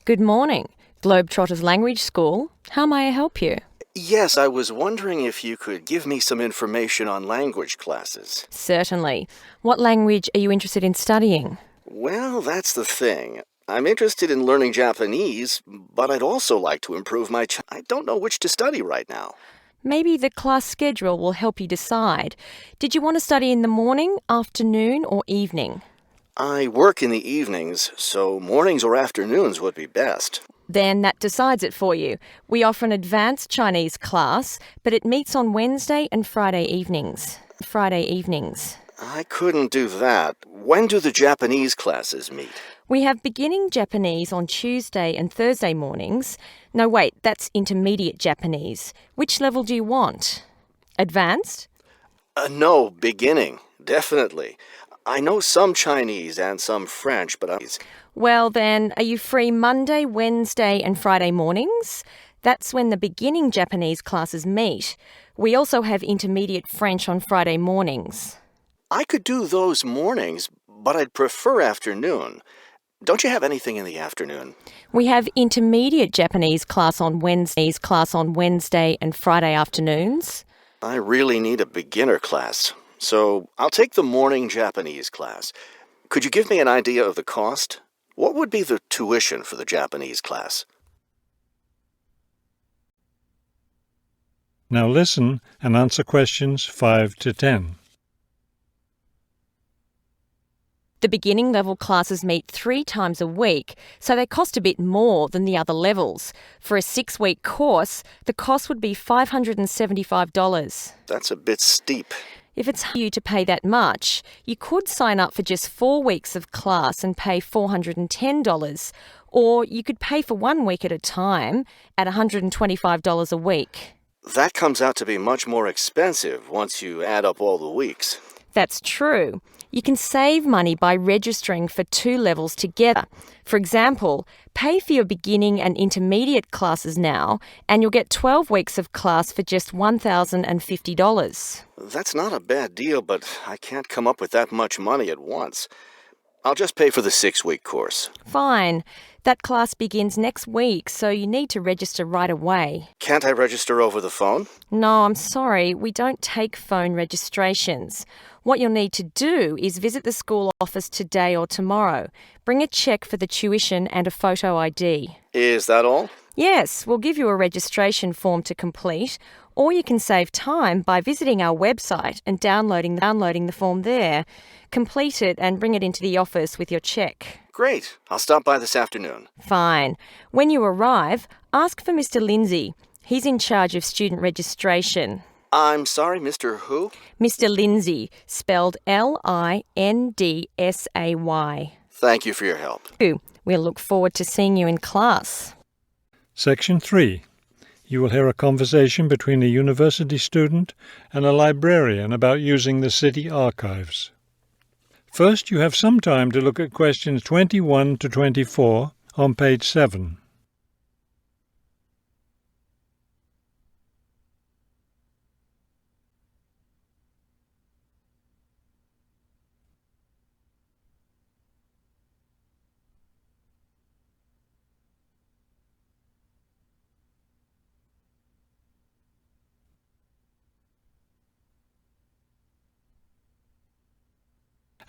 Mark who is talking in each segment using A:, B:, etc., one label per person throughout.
A: Good morning. Globetrotters Language School. How may I help you?
B: Yes, I was wondering if you could give me some information on language classes.
A: Certainly. What language are you interested in studying?
B: Well, that's the thing. I'm interested in learning Japanese, but I'd also like to improve my I don't know which to study right now.
A: Maybe the class schedule will help you decide. Did you want to study in the morning, afternoon, or evening?
B: I work in the evenings, so mornings or afternoons would be best.
A: Then that decides it for you. We offer an advanced Chinese class, but it meets on Wednesday and Friday evenings.
B: I couldn't do that. When do the Japanese classes meet?
A: We have beginning Japanese on Tuesday and Thursday mornings. No, wait, that's intermediate Japanese. Which level do you want? Advanced?
B: No, beginning, definitely. I know some Chinese and some French, but
A: Well then, are you free Monday, Wednesday and Friday mornings? That's when the beginning Japanese classes meet. We also have intermediate French on Friday mornings.
B: I could do those mornings, but I'd prefer afternoon. Don't you have anything in the afternoon?
A: We have intermediate Japanese class on Wednesday and Friday afternoons.
B: I really need a beginner class, so I'll take the morning Japanese class. Could you give me an idea of the cost? What would be the tuition for the Japanese class?
C: Now listen and answer questions 5 to 10.
A: The beginning level classes meet 3 times a week, so they cost a bit more than the other levels. For a 6-week course, the cost would be $575.
B: That's a bit steep.
A: If it's hard for you to pay that much, you could sign up for just 4 weeks of class and pay $410, or you could pay for 1 week at a time at $125 a week.
B: That comes out to be much more expensive once you add up all the weeks.
A: That's true. You can save money by registering for 2 levels together. For example, pay for your beginning and intermediate classes now, and you'll get 12 weeks of class for just $1,050.
B: That's not a bad deal, but I can't come up with that much money at once. I'll just pay for the 6-week course.
A: Fine. That class begins next week, so you need to register right away.
B: Can't I register over the phone?
A: No, I'm sorry. We don't take phone registrations. What you'll need to do is visit the school office today or tomorrow. Bring a cheque for the tuition and a photo ID.
B: Is that all?
A: Yes, we'll give you a registration form to complete, or you can save time by visiting our website and downloading the form there. Complete it and bring it into the office with your cheque.
B: Great. I'll stop by this afternoon.
A: Fine. When you arrive, ask for Mr. Lindsay. He's in charge of student registration.
B: I'm sorry, Mr. Who?
A: Mr. Lindsay, spelled Lindsay.
B: Thank you for your help.
A: We'll look forward to seeing you in class.
C: Section 3. You will hear a conversation between a university student and a librarian about using the city archives. First, you have some time to look at questions 21 to 24 on page 7.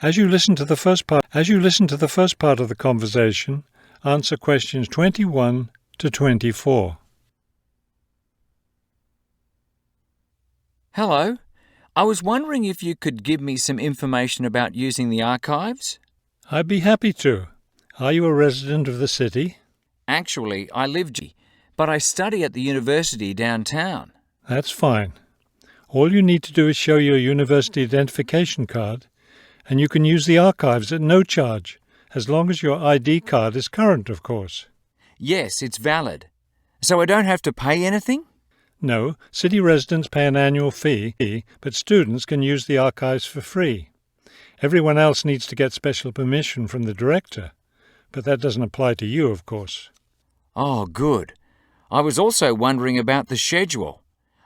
C: As you listen to the first part of the conversation, answer questions 21 to 24.
D: Hello. I was wondering if you could give me some information about using the archives?
C: I'd be happy to. Are you a resident of the city?
D: Actually, I live, but I study at the university downtown.
C: That's fine. All you need to do is show your university identification card, and you can use the archives at no charge, as long as your ID card is current, of course.
D: Yes, it's valid. So I don't have to pay anything?
C: No, city residents pay an annual fee, but students can use the archives for free. Everyone else needs to get special permission from the director, but that doesn't apply to you, of course.
D: Oh, good. I was also wondering about the schedule.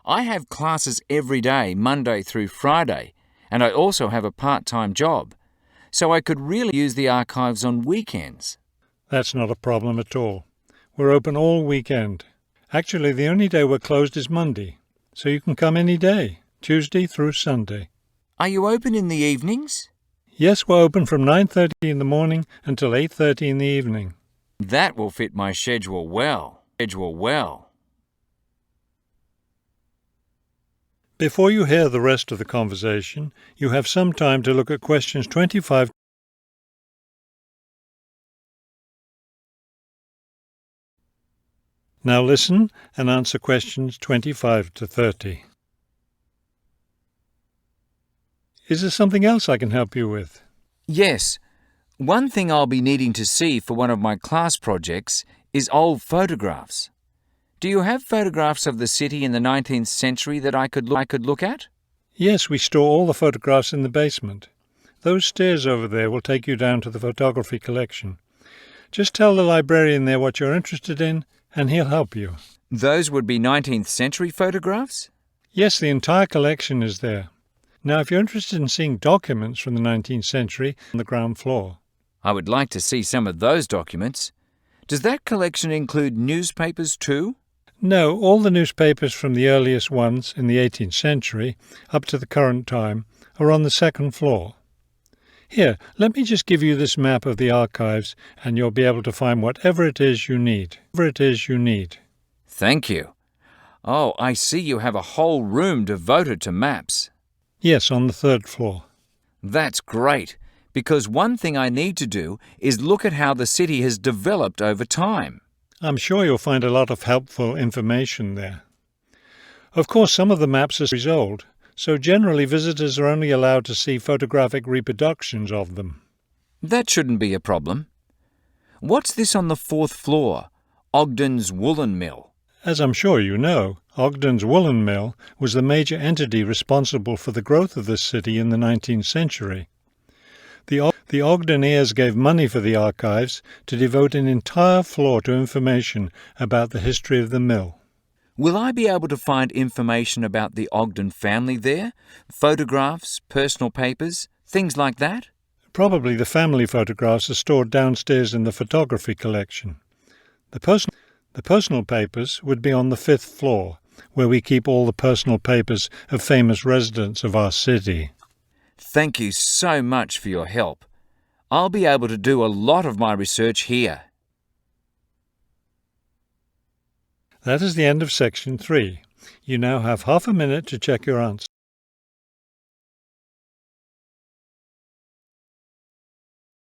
D: I have classes every day, Monday through Friday, and I also have a part-time job, so I could really use the archives on weekends.
C: That's not a problem at all. We're open all weekend. Actually, the only day we're closed is Monday, so you can come any day, Tuesday through Sunday.
D: Are you open in the evenings?
C: Yes, we're open from 9:30 in the morning until 8:30 in the evening.
D: That will fit my schedule well.
C: Before you hear the rest of the conversation, you have some time to look at questions 25. Now listen and answer questions 25 to 30. Is there something else I can help you with?
D: Yes. One thing I'll be needing to see for one of my class projects is old photographs. Do you have photographs of the city in the 19th century that I could look at?
C: Yes, we store all the photographs in the basement. Those stairs over there will take you down to the photography collection. Just tell the librarian there what you're interested in, and he'll help you.
D: Those would be 19th century photographs?
C: Yes, the entire collection is there. Now, if you're interested in seeing documents from the 19th century, on the ground floor.
D: I would like to see some of those documents. Does that collection include newspapers too?
C: No, all the newspapers from the earliest ones in the 18th century up to the current time are on the second floor. Here, let me just give you this map of the archives and you'll be able to find whatever it is you need.
D: Thank you. Oh, I see you have a whole room devoted to maps.
C: Yes, on the third floor.
D: That's great, because one thing I need to do is look at how the city has developed over time.
C: I'm sure you'll find a lot of helpful information there. Of course, some of the maps are years old, so generally visitors are only allowed to see photographic reproductions of them.
D: That shouldn't be a problem. What's this on the fourth floor? Ogden's Woolen Mill.
C: As I'm sure you know, Ogden's Woolen Mill was the major entity responsible for the growth of this city in the 19th century. The Ogden heirs gave money for the archives to devote an entire floor to information about the history of the mill.
D: Will I be able to find information about the Ogden family there? Photographs, personal papers, things like that?
C: Probably the family photographs are stored downstairs in the photography collection. The personal papers would be on the fifth floor, where we keep all the personal papers of famous residents of our city.
D: Thank you so much for your help. I'll be able to do a lot of my research here.
C: That is the end of section 3. You now have half a minute to check your answers.